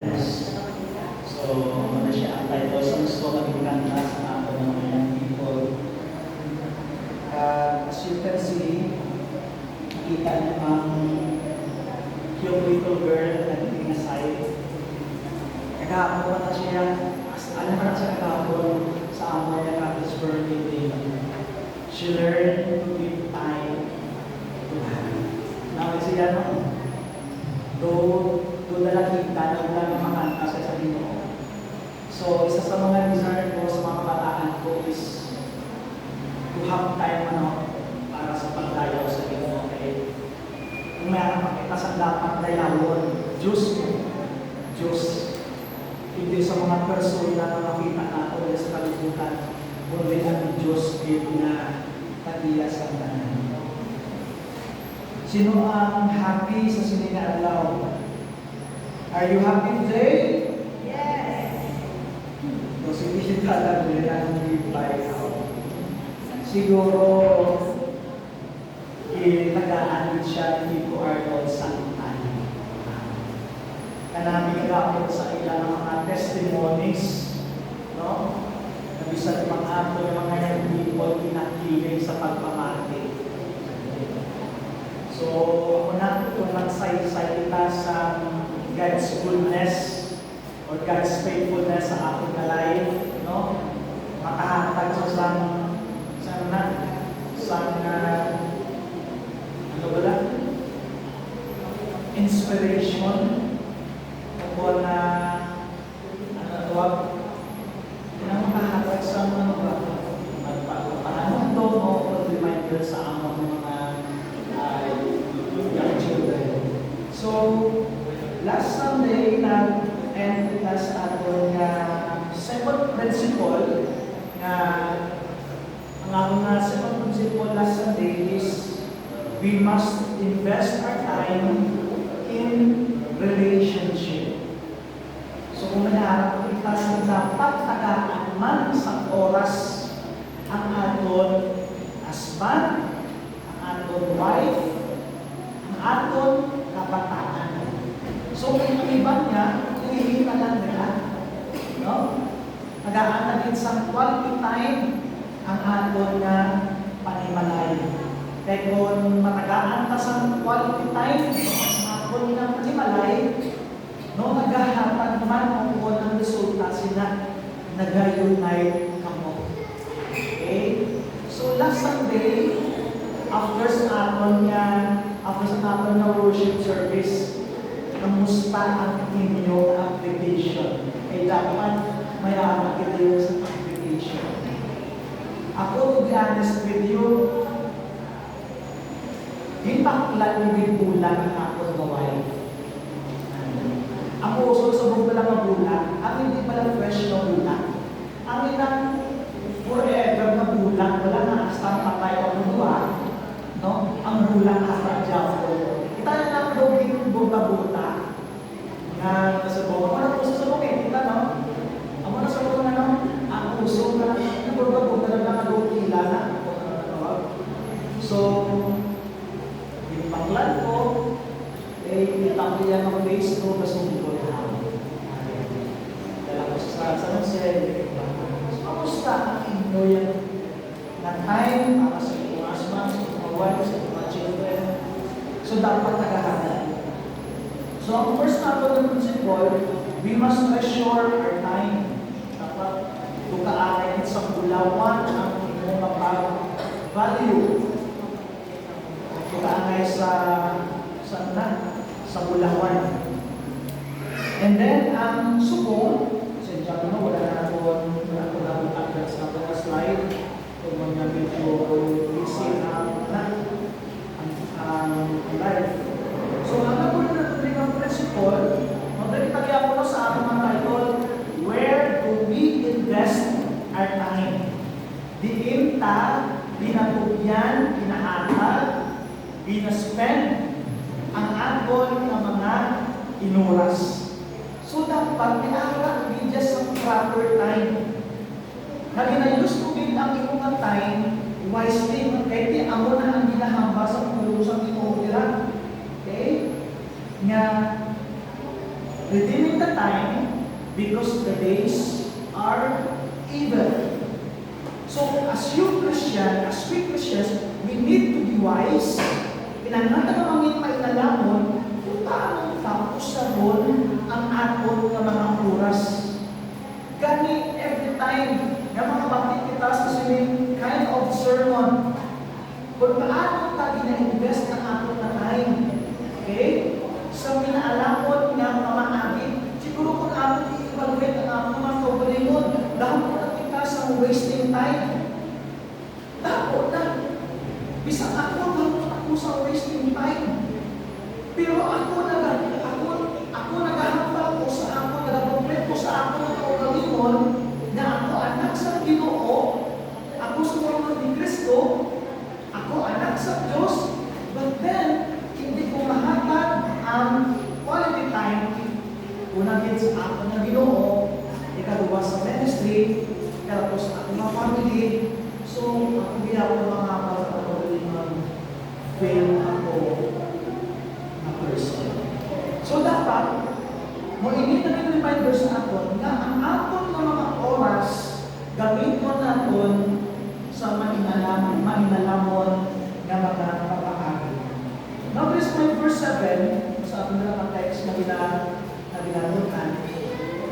So, ano siya, ang title sa gusto kami kanta sa ako ng mga people. As you can see, nakita niyo ang cute little girl na tingin aside. Kagahapon na siya, alam na siya kagahapon sa amo niya Kathy's birthday day. She learned to give time to her. Nawag siya no? Doon na nakita na wala na makanta sa Ginoo. So, isa sa mga desire ko sa mga kabataan ko is to have time para sa pagdayaw sa Ginoo. Okay? Kung mayroon makita sa dapat dayawon, Diyos mo. Diyos. Hindi sa mga persona na makita natin sa kalibutan, kundi ang Diyos din na katiya sa tanan. Sino ang happy sa siningaadlaw? Are you happy today? Yes. No, sige talaga ang reply out. Siguro, tagaan din siya ni Tito Arnold Santana. Kanami kagapon sa ilang mga testimonies, no? Nabisan mga ato ng mga young people kinakilig sa pagpamati. So, una, kung nagsaysay kita sa God's goodness or God's faithfulness sa ating life, no? Makahatag inspiration o na makahatag sa magpapahanong to o reminder sa among mga young children. So, last Sunday, nag-end class ato nga second principle nga ang akong second principle last Sunday is we must invest our time in relationship. So, kung nanaharap kita sa dapat tagaan man sa oras ang aton husband, ang aton wife, ang aton kabataan. So, kung ang iba niya, ihihita lang nila. No? Tagaan na din sa quality time ang aton na panimalay. Kaya kung matagaan ka sa quality time, kung ng panimalay, no, naghahatag man kung ang resulta sila, nag-unite ka mo. Okay? So last Sunday, after sa aton na worship service, kamusta ang inyong application? Kaya dapat mayaman kita yung sa application. Ako, to be honest with you, impaklan yung bulan ang ako ng wife. Ako, susubog pa lang ang bulan. Ang hindi pala fresh na bulan. Ang inang forever na bulan, wala na asang patay o nuwa, no? Ang bulan hasta dyan ko. Kita na lang daw yung buta-buta na nasubog. Ako na puso sabog eh, kita no? Ako na sabog na no? Ang puso na, yung buta-buta na lang ang kila na. So, panglan ko, itampiyan ang Facebook kasi hindi ko na dala ko sa Jose. Kamusta ang inyo yan na time para sa inyong asma, sa inyong wife, sa inyong children? So, dapat naghahanap. So, ang first nato ng principle, we must treasure our time. Dapat tukaan sa bulawan ang inyong mapag-value. Tukaan sa bulawan. And then, ang subong, sinja ko wala na agad sa mga slide. Kung mga medyo busy ang life. So, ang nabunan na ito ng principle, magdagitagya ko na sa ating mga title, where do we invest our time? Diinta, dinatugyan, kinahatag, binaspend ang aton ng mga inuras. So, dapat pinahara din sa proper time. Naginayos ko din ang imong time wisely. Kaya amo na ang ginahamba sa pulusan imong tira. Okay? Nga, redeeming the time because the days are evil. So, as you Christian, as we Christians, we need to be wise. Pinangata na mangin mainalamon kung paano tapos sa ron ang aton ng mga oras. Gani, every time na mga bakit kita sa swimming kind of sermon, kung paano tayo na-invest ang aton na time. Okay? Sa minaalamon nga mga agit, siguro kung aton i-evaluate ang aton mga kaugalingon, dahil po na kita sa wasting time. Dapat na. Bisang ako sa wasting time. Pero ako nagahambal ko sa ako, nagakomplete ko sa ako ng kaugalingon, na ako anak sa Ginoo, ako sumunod ni Kristo, ako anak sa Diyos, but then, hindi ko mahatag ang quality time. Unang hit sa ako ng Ginoo, ikaduwa sa ministry, tapos ako ng family. So, ako bilang ng mga kapag-kapag fail ako na person. So, dapat, mo init na reminder sa aton na ang aton ng mga oras gamiton naton sa mahinalamon nga mga pagkakagi. Now, please point verse 7, sa ating mga text na ginagawa.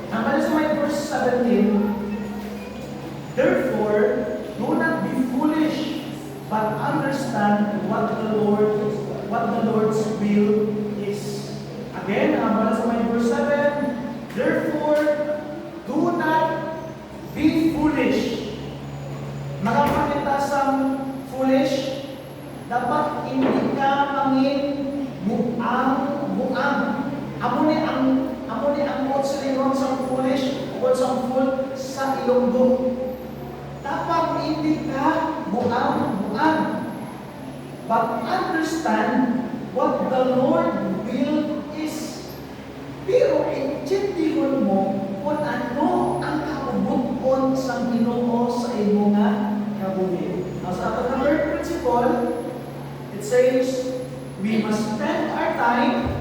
Ang pala sa may verse 17, therefore, do not be foolish, but understand what the Lord's will is. Again, ang pala sa may verse 7, therefore, do not be foolish. Makapakita sa foolish, dapat hindi ka mangin buang. Amo ni ang konsiliyon sa foolish o sa fool sa Ilonggo. Dapat hindi ka buang. But understand what the Lord will is. Pero intindihon mo kung ano ang kaubukon sa Ginoo sa imo nga kabuhi. Now, sa ating third principle, it says, we must spend our time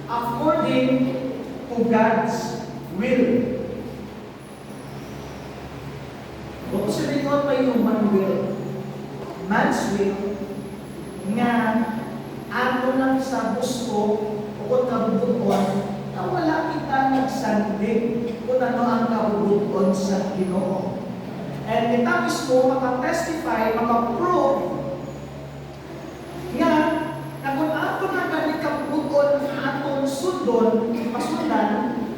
according to God's will. Kung sabihin pa human will, man's will, nga ato lang sa gusto o kung kabubuton na wala kita nagsandig kung ano ang kabubuton sa Ginoo. And kita mismo makatestify, makaprove nga na kung ato na ganit kabubuton na aton sundon, pasundan,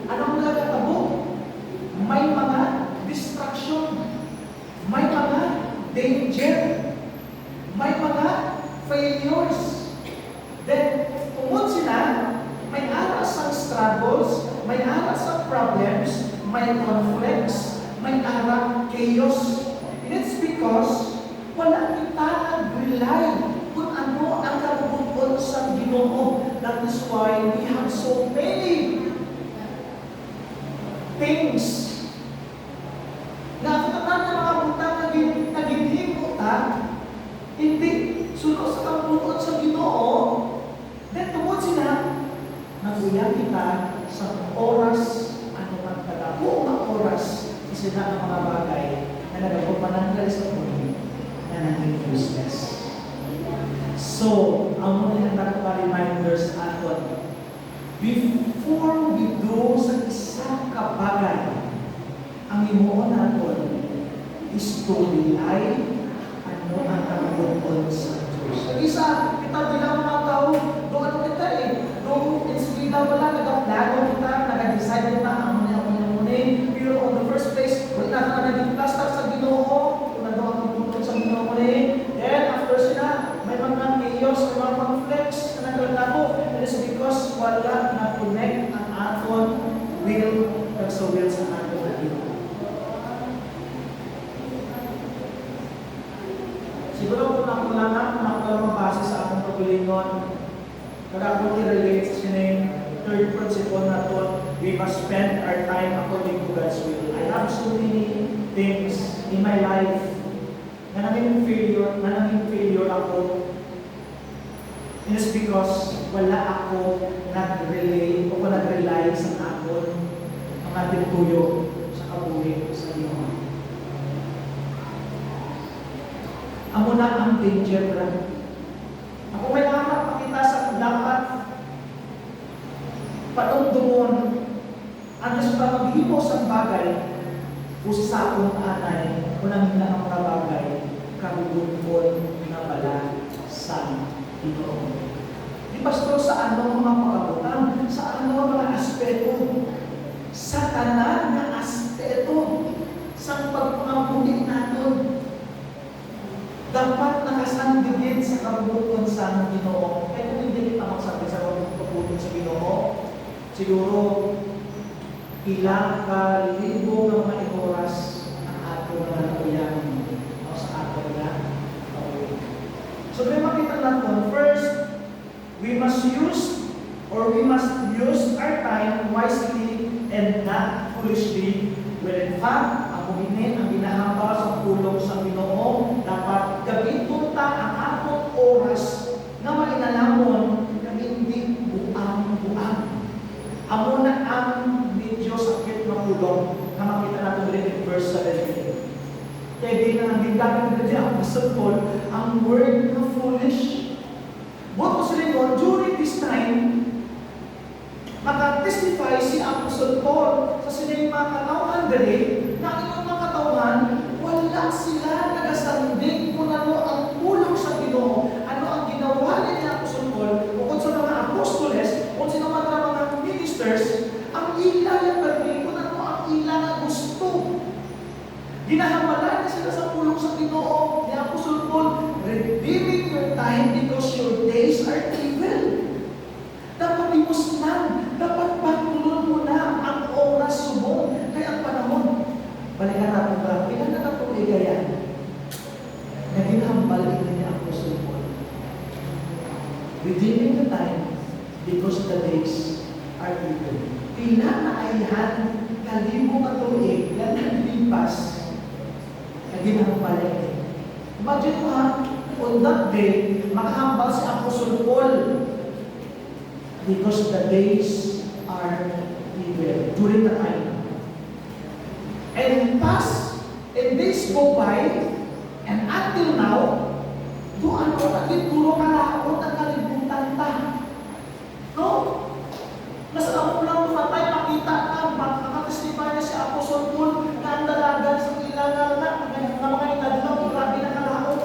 anong nagkatabo? May mga distraction, may mga danger, may mga failures. Then, tungkol sila, may aras ang struggles, may aras ang problems, may conflicts, may aras chaos. And it's because wala kita nag-rely kung ano ang kabubuton sa Ginoo. That is why we have so many things na katatan ng mga butang naging ta, hindi sunod sa kabubuton sa Ginoo. Then tungkol sila, naguyang kita sa oras, ano man kadako na oras, sila ang mga bagay na nagpapananggal sa mundo na naging useless. So, ang mga nagpa-reminders aton, before we do sa isang kabagay, ang imuon naton is to rely ano ang kabubuton sa Diyos. Isa, kita bilang mga tao, doon kita doon it's wala nag-plano kita, nag-decide kita, ang muna, pero on the first place, wala na naging plaster sa Ginoo, kung ano ang kabubuton sa Ginoo muna. Then, after sila, may mga chaos, may mga conflicts na naglalako. It is because wala na-connect ang aton will sa will sa aton na Ginoo. Siguro kung ako lang mabasa sa atong pagbulingon, kagakot i-relate sa sinayong third principle na to, we must spend our time according to God's will. I have so many things in my life na naging failure ako. And it's because wala ako nag-rely sa ating tuyo sa kabuhi sa Ginoo. Amo na ang danger, brother. Ako may nakapakita sa dapat panumdumon ang sa maghimo sa bagay o sa akong anay unang hina ang mga bagay kabubukon na bala sa Ginoo. Di pastor sa anong mga pag-abutan, sa anong mga aspeto, sa tanan na aspeto sa pagpangabuti natin dapat nakasandigin sa kabubukon sa Ginoo. Kaya kung hindi kita magsabi sa kabubukon sa Ginoo, siguro ilang kalibo ng mga oras ang ato na natuyan o sa ato na pauwi. So, may makita natin, first, we must use our time wisely and not foolishly. Well, in fact, ang buminin ang ginahambal sa tulong sa Ginoo, dapat gamiton ta ang atong oras na mainalamon na hindi buang-buang. Amo na ang medyo sakit na tulong na makita natin rin in verse 17. Kaya di na ang gingamit na dyan ang Apostle Paul, ang word na foolish. Buot ko sila yun, during this time, makatestify si Apostle Paul sa silang mga katawan dali na ang mga katawan, wala sila nagasandig kung ano ang tulong sa Ginoo, ano ang ginawa ni Apostle Paul, o kung sa mga apostoles, kung sino man ang mga ministers, ang ila yung balik kung ano ang ila na gusto. Ginahamalan na sila sa tulong sa Ginoo ni Apostle Paul, redeeming your time because your days are evil. Dapat imusnan, dapat pagtulon mo na ang oras subong, kaya ang panahon. Balikan natin ba? Ilan na itong ligayan na ginahambal ni Apostle Paul. Redeeming the time because the days are evil. Pila na ayhan, kalibo katuig, yan ang lipas na ginahambal niya. Imagine mo ha, on that day, makahambal si Apostle Paul because the days are evil during the time. And days go by, and until now, doon ano natin puro kalakot at kalibutan pa. No? Nasa ako lang matay, makita na, makakatestify na si Apostle Paul na ang dalagan sa ilangan na mga inadlaw, grabe na kalakot.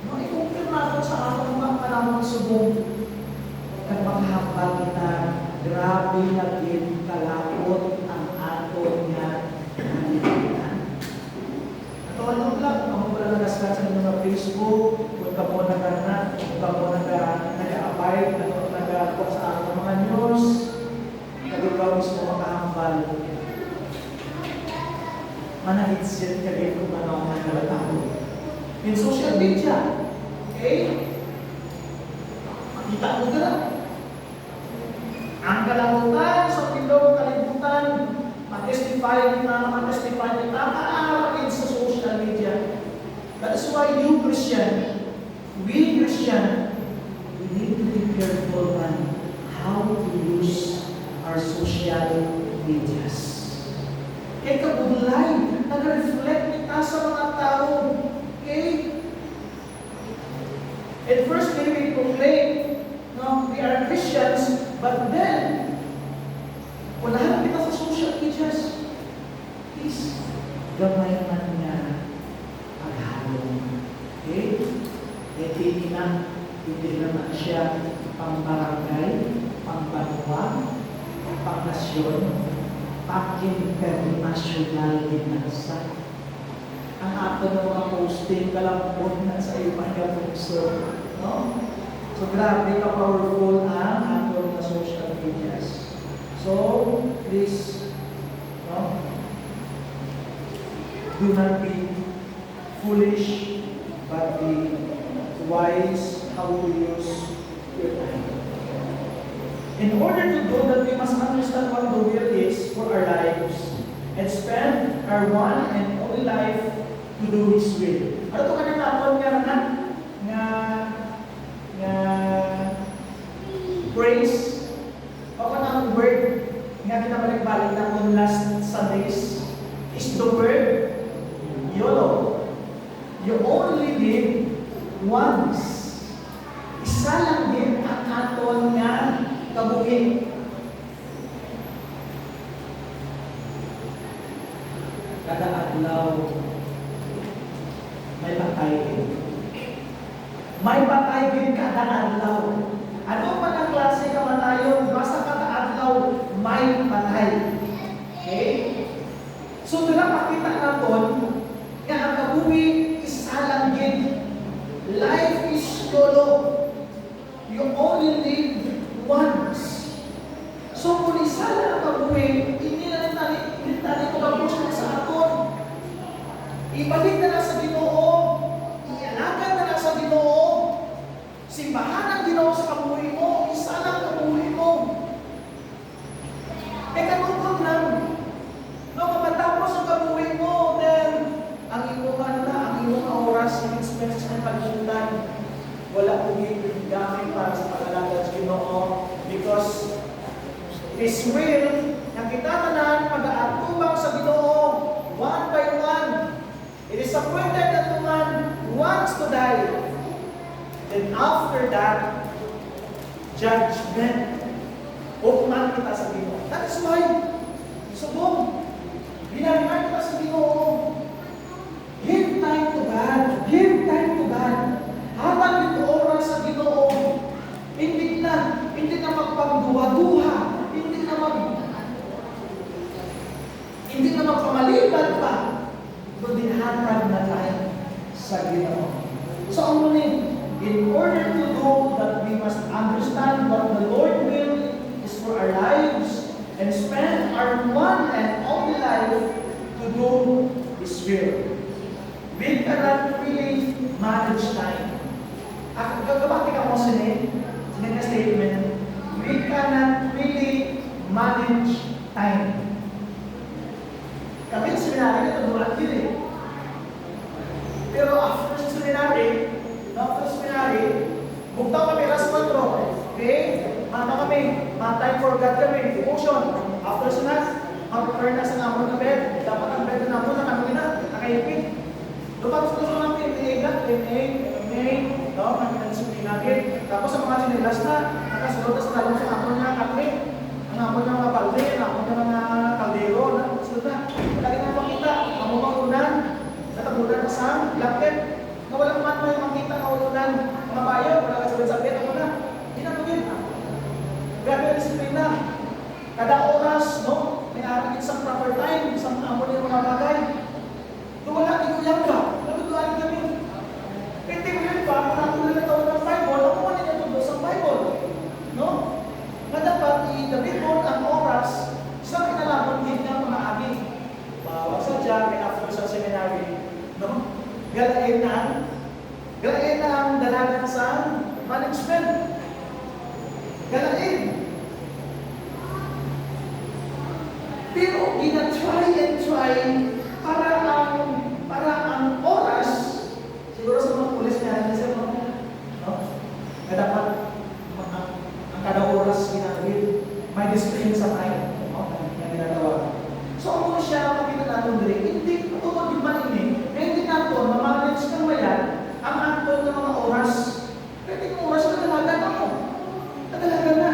No, i-confirm natin sa ating mga panahon subong. At maghapal kita, grabe naging kalakot ang aton niya kalibutan. Ano lang, ako pala nagaskat sa mga Facebook, kung ka mo nagana, kung ka mo nag-a-abide, nag-a-abide sa ating mga news, nag-a mismo makahambal. Manahitsit ka rin kung ano ang nagkalatao. In social media, okay? Makita mo ka lang. Ang kalamutan sa pilong kalibutan, matestify kita, maaarakin sa social media. That is why you Christian, we Christian, we need to be careful on how to use our social medias. Kaya kabulay, nag-reflect kita sa mga tao. Okay? At first, we proclaim, no, we are Christians, but then, kung lahat kita sa social medias, please, gamay man niya paghalong. Okay? Hindi na siya pang-barangay, pang-banwa, pang-nasyon, pang-international binansa. Ang ato ng mga posting kalambot na sa iba niya pungso. No? So, grabe ka-powerful ang ato ng social medias. So, please, no? Do not be foolish, but be wise how to use your time. In order to do that, we must understand what the will is for our lives and spend our one and only life to do His will. Ano ito kanina natin nga praise o kanang word nga kinabalik-balik na kung last Sundays is the word YOLO. You only live once. Isa lang din ang aton nga kabuhi. Kada adlaw may patay din. May patay din kada adlaw. Ano man ang klase kamatayon, basta kada adlaw may patay. Okay? So doon na pakita naton nga ang kabuhi isa lang din. Life is YOLO. You only live once. So kung isa lang ang kabuhi, hindi na tali ko mag-push na sa aton. Ibalik na lang sa Ginoo. Ialagan na lang sa Ginoo. Simbahan ang Ginoo sa kabuhi mo. Isa lang kabuhi mo. Katungkol lang. No, matapos ang kabuhi mo, then ang iyong oras, yung expenses ng pagpuntan, wala kong gamit para sa pag-alaga sa Ginoo. Because His will, na kita tanan pag-aatubang sa Ginoo, one by one. It is appointed that the man wants to die. Then after that, judgment. Hukuman kita sa Ginoo. That is why, subong, binaliman kita sa Ginoo. Give time to God. Give time to God. Habang ito oras sa Ginoo, hindi na magpagduwa-duha, hindi na magpamalibad pa, kundi hatag na tayo sa Ginoo. So ang munin, in order to do that, we must understand what the Lord will is for our lives and spend our one and only life to do His will. We cannot really manage time. Gagabati ka mo na statement. We cannot really manage time. Kami sa seminary, ito dulat din eh. Pero after seminary, bugtaw kami last 4. Okay? Mata kami, time for God kami, devotion. After sunat, mag-prepare na sa namon na bed. Dapat ang bed na namon na kami na, nakaipit. Lumatos na namin, MA, no? Kami na disiplinagin. Tapos sa mga sinilas na, nakasunod na sa talong sa amon na kami. Ang amon na mga balde, ang amon na mga kaldero, nakasunod na. Lagi na makita, ang umagunan, natagunan sa blanket. Na walang man may makita na ulunan, mga bayo, wala ka sabit-sabit, ako na. Hinatugin. Grabe ang disiplina. Kada oras, no? May aragin sa proper time, sa amon yung mga bagay. Kung wala, igulang ka. Natutuan kami. Hindi ko yun pa, kung nakunan na taon ng Bible, ako man yung natutunan sa Bible. No? Na dapat i-dabit mo ang oras sa kinalaman din ng mga agi. Bawag sa dyan, may after sa seminary. No? Galain na ang dalagan sa management. Galain. Pero ina-try and try para ang oras, siguro sa mga pulis na siya, no? Dapat ang kada oras ginagawin, may discipline sa time, no? Yung ginagawa. So kung siya makita natin diri, hindi tutod yung manini, hindi natin mamanage ng mayan ang aton ng mga oras. Pwede yung oras na dalagan ako. Nadalagan na.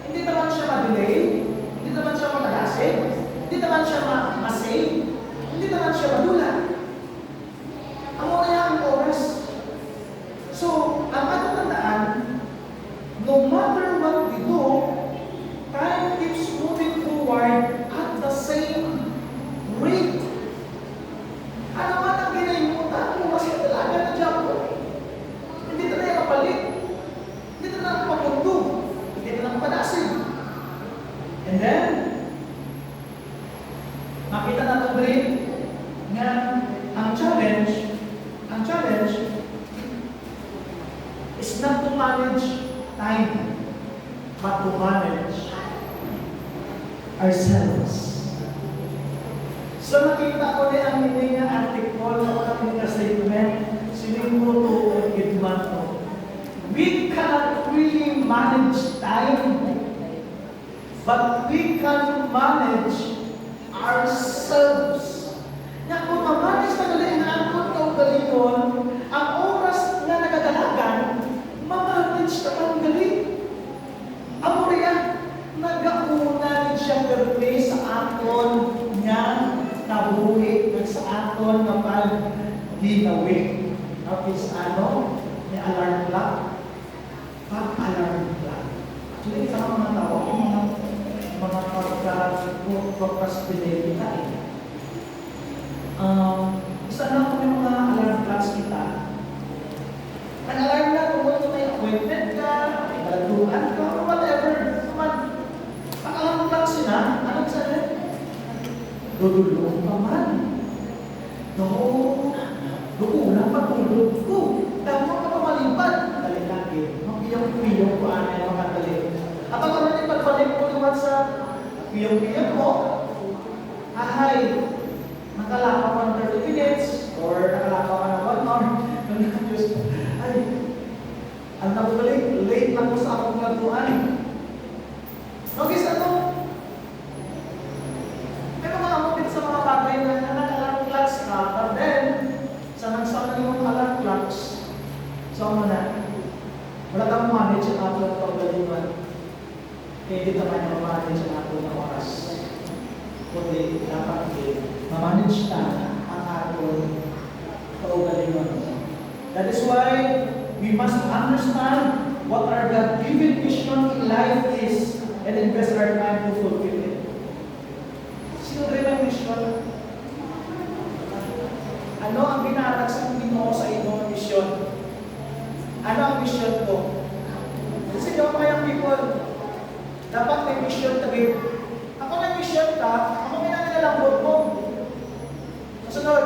Hindi naman siya ma-delay, hindi naman siya matagasin, hindi naman siya ma-save, hindi naman siya madula. Ang una ang oras. So, ang ating tandaan, no matter what we do, time keeps moving forward at the same rate. Ano man ang ginayutan mo, mas kadalagan na dyan po. Hindi na tayo kapalit. Hindi na lang papundo. Hindi na lang panasin. And then, makita natin rin nga ang challenge is not to manage time, but to manage ourselves. So nakita ko rin ang hindi nga article na kami nga statement, sinimuto at gitmanto. We cannot really manage time, but we can manage ourselves. procrastinate kita eh. Isa lang kung yung mga alarm clocks kita. Nag-alarm na kung may appointment ka, may baladuhan ka, or whatever. Pag-alarm clocks yun ha, anong sabi? Dudulong pa man. No, dukulang patulog ko. Dapat ka pamalipad. Dali lagi. Piyong-piyong ko anay ang makadali. At ako na rin pagbalik mo naman sa piyong-piyong mo, ahay, nakalakaw ka ng 30 minutes or nakalakaw ka ng 1 hour. Ay, ang nabalik, late lang ko sa akong laguan. Okay, sa ito, pero makamapit sa mga bagay na naka-alarm clocks ka, but then, sa nagsama yung alarm clocks, so mo na, wala kang manage ang ato ng pagdaliman. Kaya di naman yung manage ang ato ng oras. Kundi dapat ma-manage na ang ato pagdaliman. That is why we must understand what our God-given mission in life is and invest our time to fulfill it. Sino rin ang mission? Ano ang binatag sa Panginoon sa inyong mission? Ano ang mission ko? Kasi yung mga people, dapat may mission tabi. Ako may mission ka, ako may nangyalambot mo. Kasunod,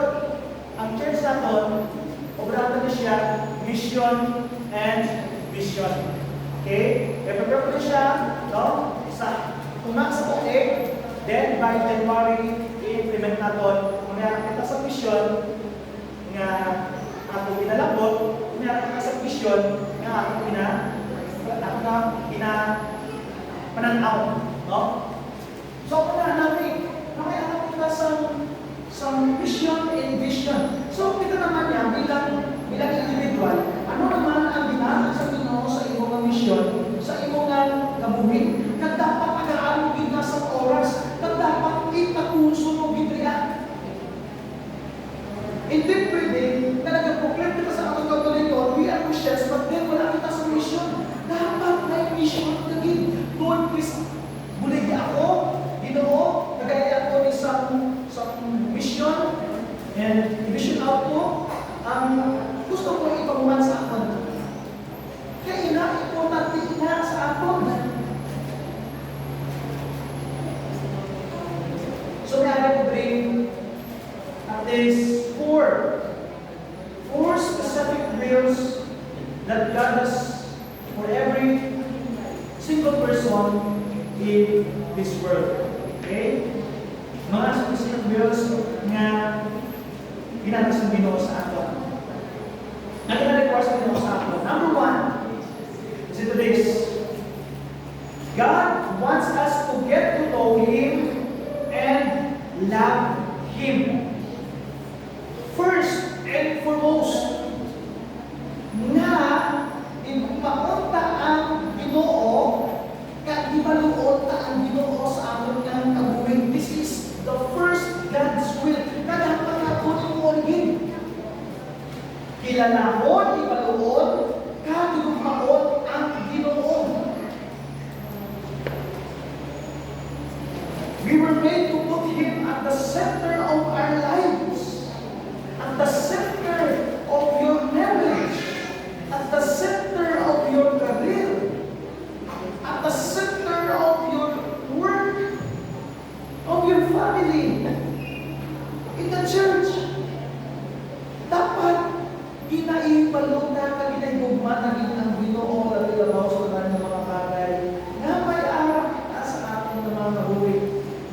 ang church natin, obrata na siya, mission and vision. Okay? Prepare ko siya, no? Kung nasa okay, then by January, i-implement natin. Kung meron kita sa mission, nga ako pinalambot, kung meron kita sa mission, nga ako pananaw. No? So, kung namin, nakianak kita sa mission and vision. So, kita naman niya, bilang individual, ano naman ang binatag sa Panginoon sa iyong mission, sa iyong kabuhin, na dapat pag-aalugin na sa oras, na dapat itapuso mo bitriya. Hindi pwede na nag-proclaim kita sa ating Katoliko, we are Christians, but then wala kita sa mission. Dapat may mission lagi. Lord, please, buligi ako, Ginoo, nagaya ako ng isang mission, and i-vision out ko, gusto ko ipaguman sa akin. Kaya importante na sa akin. So may I will bring at least four specific wills that God has for every single person in this world. Okay? Mga specific wills nga ginagawa ng Ginoo sa atin. Na ginagawa sa Ginoo sa atin. Number one, is it this. God wants us to get to know Him and love Him. First and foremost, na ipapunta ang Ginoo, at ibaluon ta ang Ginoo sa aton ng kabuhin. This is the first God's will na dapat natin imuligin. Kilalahon, ibaluon, kagiluhaon ang Ginoo. We were made to put Him at the center of our lives, at the center of your marriage, at the center of your career, at the center of your work, of your family, in the church. Dapat ginaibalo na ginagugma na ang Ginoo na tilabaw sa kanyang mga bagay na may araw kita sa ating mga kabuhi.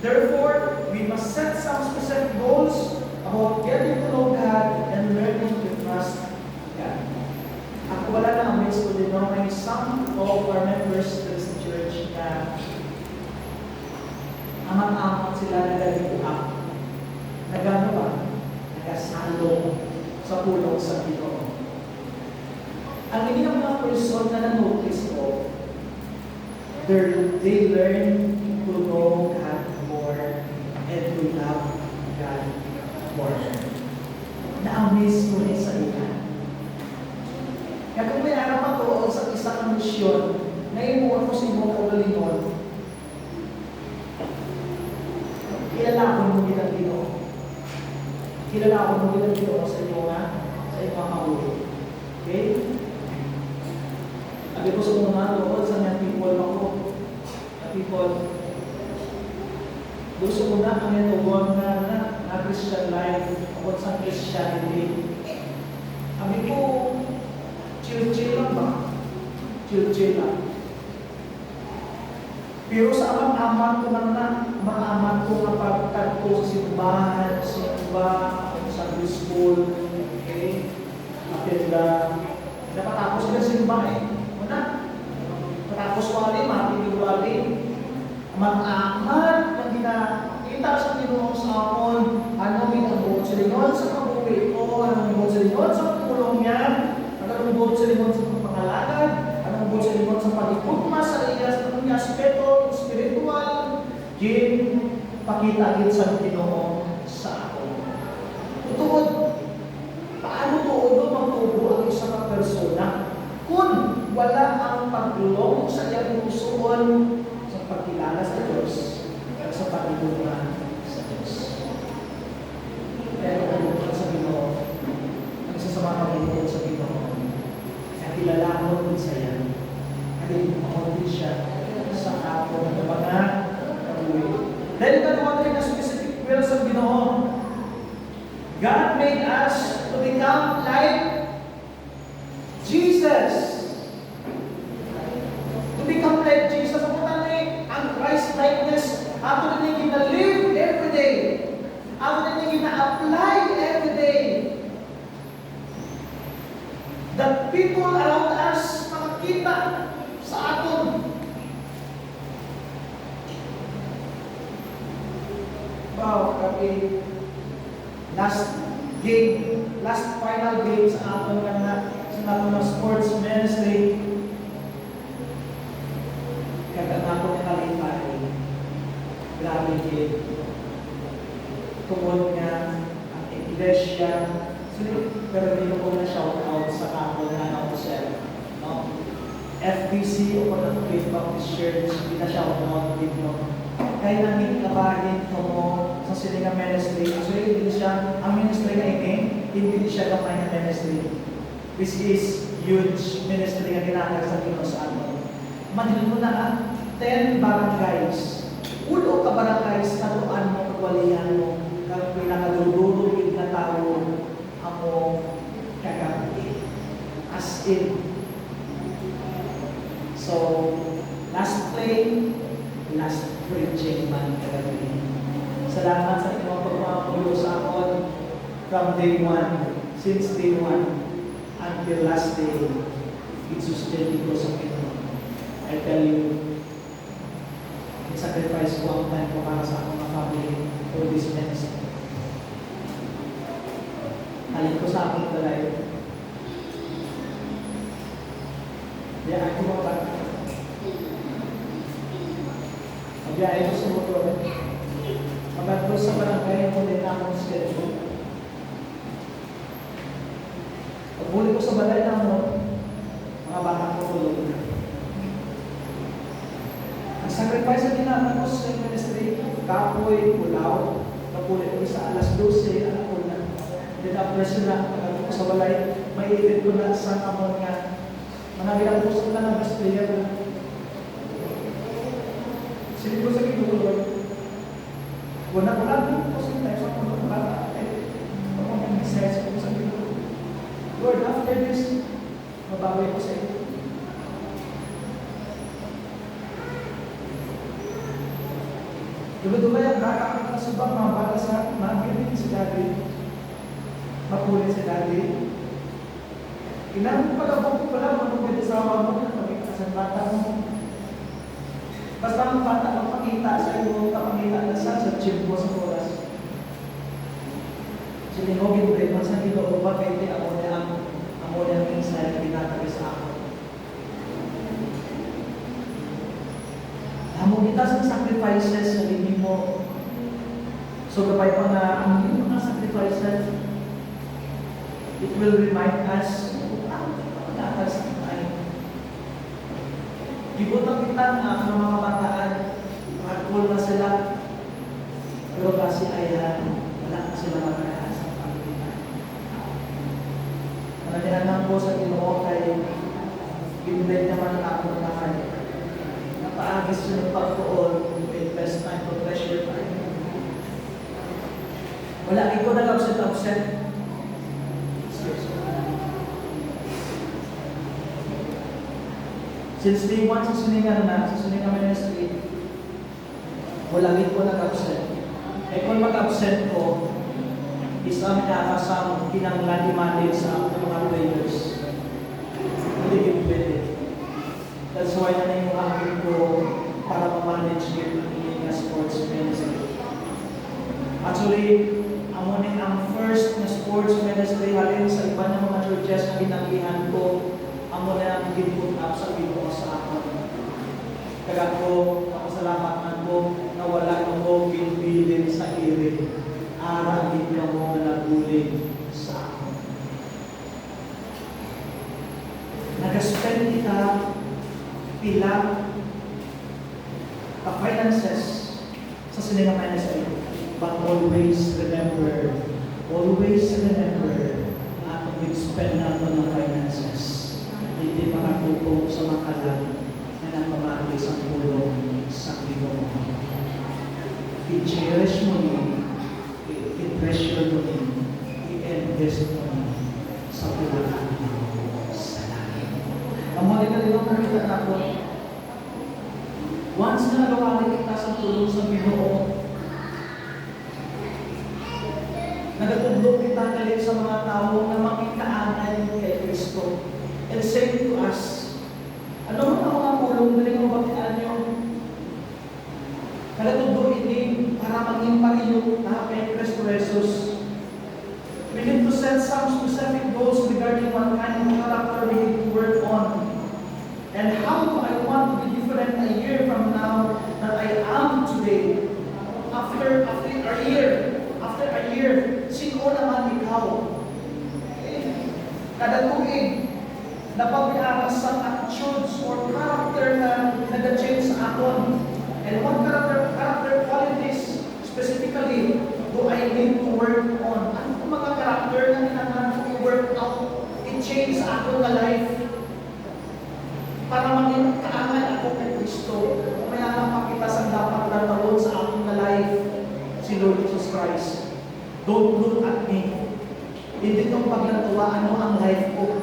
Therefore, we must set some specific goals about getting to know God and learning to trust God. Ako wala na ang miss ko din, no? May some of our members in this church na amat-amat sila nagalipuak. Nagano ba? Nagasalo sa pulong sa Ginoo. Ang hindi ng mga person na na-notice ko, they learn to know God more and to love God more. Na-amaze ko rin sa iba. Kaya kung may araw ako sa isang misyon, naimuha ko sa imong kaugalingon, kilala ako mo bilang Ginoo. Kilala ako mo bilang Ginoo sa inyo nga, sa inyo mga kabuhi. Okay? Sabi ko sa mga tungkol sa mga people ako. Na people, gusto ko na ang itubuan na Christian life o sa Christianity. Sabi ko, chill-chill lang ba? Chill-chill lang. Pero sa amat-amat ko maamat ko na pagkatko sa simbahan, simba, sa school, okay? Kapit napatapos ka simba eh. Una, patapos wali, matigil wali. Mag-amat na kita sa Pinoong sa akon, ano minabuot sa lingon sa kabuhi ko, ano minabuot sa lingon sa tulong niya, ano minabuot sa lingon sa pangalagan, ano minabuot sa lingon sa pagikugma sa iya sa kanyang aspeto, spiritual, gin, pakita gid sa Pinoong sa akon. Tutuod, paano tuod magtubo ang isa ka persona kung wala ang paglong sa iyang pusoon sa pagkilala sa Diyos at sa pagtutulungan sa Diyos. Pero ang sa Ginoo, ang isa sa mga pagtutulungan sa Ginoo, ay kilala mo din sa iyan. At inumakot din siya sa ato ng mga kabuhi. Dahil kanuha rin ang specific will sa Ginoo, God made us to become like Jesus. To become like Jesus. Ang Christ likeness, ato na gina-live every day. Ato na gina-apply every day. The people around us makakita sa aton. Wow, grabe. Last final game sa aton nga sa aton sports ministry. Kaya ako nakalipay, grabe din. Tungkol nga ang iglesia, pero dito ko na shout out sa ako na ako sir. No? FBC o ng Faith Baptist Church, pina-shout out dito. Kaya nanging kabahin ko mo sa silingang ministry. Actually, hindi siya, ang ministry na hindi siya kamay na ministry. This is huge ministry na ginagawa sa Pinoy sa atin. Madali mo na 10 barangays. Ulo ka barangays, tatuan mo, kagwalihan mo, kang pinakadudulugid na tao, ako kagabi. As in. So, last play, last preaching man kagabi. Salamat sa inyong pagmamapulo sa akin from day 1, since day 1, until last day, Jesus did ko sa Pinoy. I tell you, sacrifice ko ang time ko para sa akong family for this ministry. Halin ko sa aking balay. Biyaan ko mga bata. Mabiyahe ko sa motor. Magandang sa barangay mo din akong schedule. Pagbuli ko sa balay na mo, mga bata ko tulog na. Ang sacrifice na ginagawa ko sa ministry, kapoy, pulaw, kapulit ko sa alas 12, alam ko na. Then after sila, pagkakot ko sa balay, may edit ko na sa kamon nga. Mga ginagawa na ng best player na. Silip ko sa kitulog. Wala ko lang ko sa tayo sa mga bata. Ako ang message ko sa kitulog. Lord, after this, mababay ko sa iyo. Diba yung kakakita sa bang mga bata sa magiling si Daddy, mapulit si Daddy. Inang palabok ko pala, manugin sa awa mo, magkita sa bata mo. Basta ang bata magpakita sa iyo, kapakita na sa chip mo sa oras. Siningogin break, masa dito ko ba kayo ako na ang minsan na pinatagay sa ako. Hamon kita sa sacrifices na hindi mo. So kapag pa na ang mga sacrifices, it will remind us natas tayo. Gibutang kita ang mga kabataan, hardcore na sila. Pero kasi ayan, wala na sila maparehas sa Panginoon. Nanatihanan ko sa Ginoo kay Biblet naman ang ako ng heart. Napaagis yung pagtuon, invest time to treasure time. Wala ko nag-absent. Since day 1 sa Suningan Ministry, wala ko nag-absent. Eh kung mag-absent ko, is kami nakasama kinanglan imanin sa mga players. Hindi ko pwede. That's why na yung akin ko para ma-manage yung inyong sports ministry. Actually, ang first na sports ministry halin sa iba ng mga churches na pinangihan ko, amo na ang ginput up sa Ginoo sa akin. Kaya ko, napasalamat ko na wala ko bilbilin sa iri. Aragin ka mo na naguling sa akin. Nag-spend ka pila ka-finances sa Suningan Ministry. But always remember na kung mag-spend na ito ng finances, hindi makatutong sa makalang na napamagis ang tulong sa Ginoo. I-cherish mo yun, i-treasure mo yun, i-invest mo yun sa pulakan mo sa langit. Ang mga kalibang nakita natin, once na nagawali kita sa tulong sa Ginoo, nagatudlog kita galing sa mga tao na makikaanan kay Kristo. And say to us, ano man ang mga pulong galing mo bakitaan nyo? Nagatudlog ini para maging pariyo na kay Kristo Jesus. We need to set some specific goals regarding what kind of character we need to work on. And how do I want to be different a year from now than I am today? After a year, sino naman ikaw? Kada tuig, napabiaras sa attitudes or character na nag-change sa aton. And what character qualities specifically do I need to work on? Ano kung mga character na kailangan ko i-work out, i-change sa aton na life? Para maging kaangan ako kay Kristo. Kaya napakita sa dapat na tawon sa aton na life, si Lord Jesus Christ. Don't look at me. Hindi itong paglatuwaan mo ang life ko.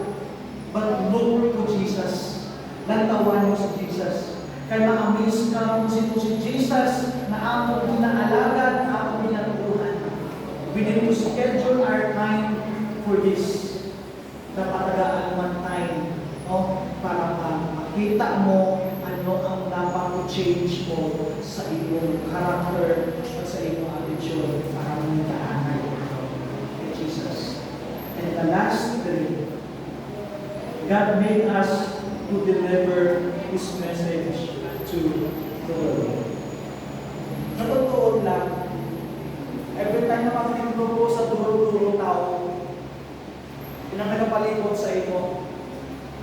But look to Jesus. Lantawan mo si Jesus. Kaya ma-amaze ka kung sino si Jesus na ako pinaalagad, na ako pinatutuhan. We need to schedule our time for this. Napatagaan man time. No? Para makita mo ano ang dapat i-change mo sa iyong character at sa iyong attitude para magkaanan kay Jesus. And the last three, God made us to deliver His message to the world. Sa totoo lang, every time na makikita ko sa duro-duro tao, pinakapalipot sa ito,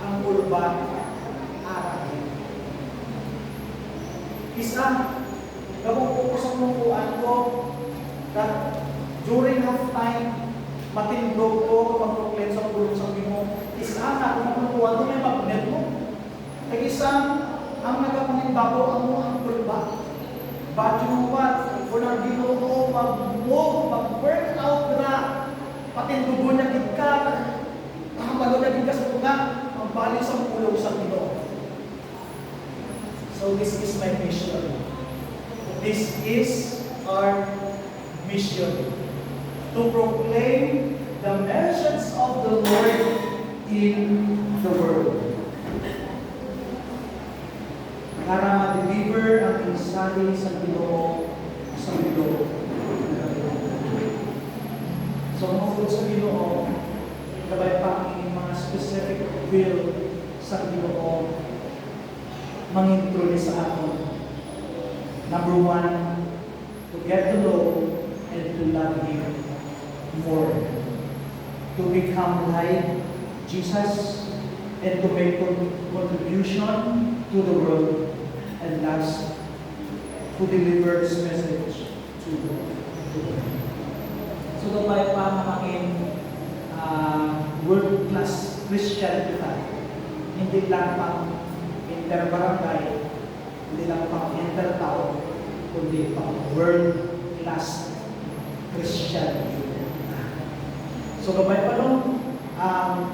ang urban arangin. Isa, gawang po sa mukuan ko, that during halftime, matindog ko mag-proclaim sa tulong sa Ginoo. Isa na, kung mukuan ko, may magnet mo. Kaya isang, ang nagapanimbago ang mo ang urban. But you know what? Kung ang Ginoo mag-work out na, patindugo niya ka, makamalo niya ka sa tunga, ang balik sa tulong sa Ginoo. So this is my mission. This is our mission. To proclaim the message of the Lord in the world. Para ma-deliver ang mensahe sa Ginoo sa mundo. So, mukod sa Ginoo, gabay pa ang mga specific will sa Ginoo mangintroduce sa atin. Number one, to get to know and to love Him more. To become like Jesus and to make contribution to the world. And last, to deliver His message to the world. Christian kita. Hindi lang pang interbarangay, hindi lang pang intertown, kundi pang world-class Christian kita. So gabay pa nung ang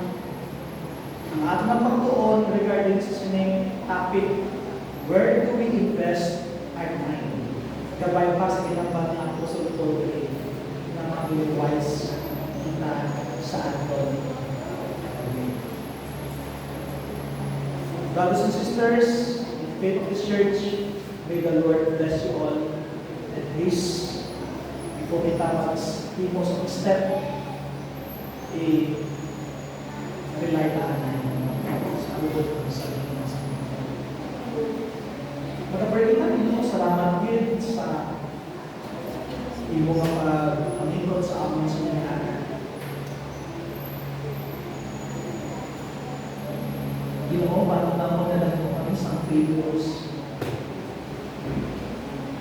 ating pagtuon regarding sa sining topic, where do we invest our time? Gabay pa sa ginambang ng Apostol Paul na maging wise kita sa aton. Brothers and sisters, in Faith of the Church, may the Lord bless you all. And please, before kita mag-tipos of step, i-rely tayo sa abot ng sarili ng sarili. Magkaparin na dito, salamat din sa imo pangikot sa aming sinayaan. Ginoo, bago na mo na lang kami sa favors.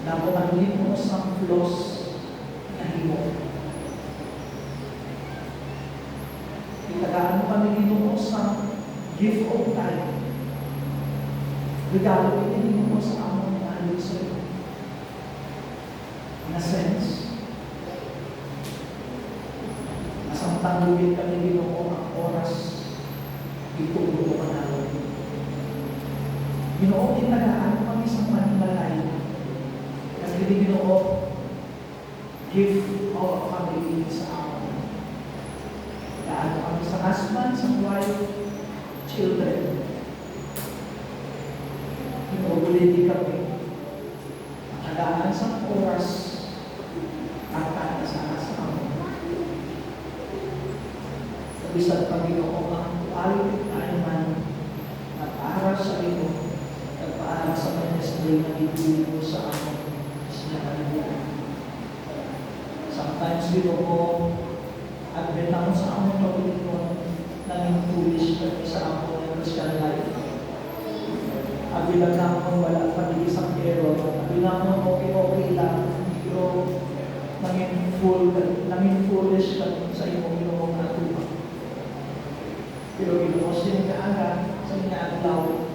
Napunangin mo sa flaws na himo. Itagaan mo kami dito mo sa gift of time. Regalo din mo sa among mga sa iyo. In a sense, nasamtang luwid kami dito mo ang oras itulog ka namin. Ginoo, itagaan mo kami sa manimalay. Kasi hindi Ginoo, give our family sa amin. Itagaan mo kami sa husband, sa wife, children. Ginoo, buliti kami. Itagaan sa oras at sa amin. Sabisan pa Ginoo ang tuwalin tayo man nag-aaral sa iyo, nag-aaral sa ministry na ibigay mo sa amin sinakalimutan. Sometimes Ginoo, advent ako sa aming pagkakita naging foolish kami sa aming Christian life. Abilang naman wala pag-iisang error, abilang naman okay lang, pero naging foolish kami sa iyong Ginoo na tulong. Pero Ginoo, sinigaaga, sa inaaglaw,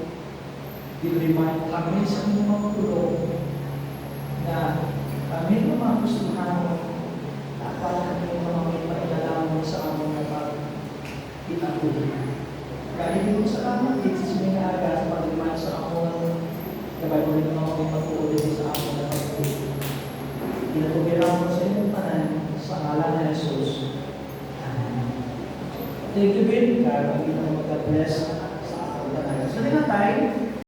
i-remind kami sa inyong mga tulong na kami ng mga gustuhan mo, dapat kami mga may pailalamon sa among pag-itatuloy. Kaya hindi ko salamat din sa sinigaaga sa pag-remind sa among kabay mo rin mga may pag-uulin sa among pag-itatuloy. Pinatubiran mo sa inyong panan sa ngalan na Jesus. Thank you, Ben. Kaya kita mag-bless sa ating tayo. So, tayo.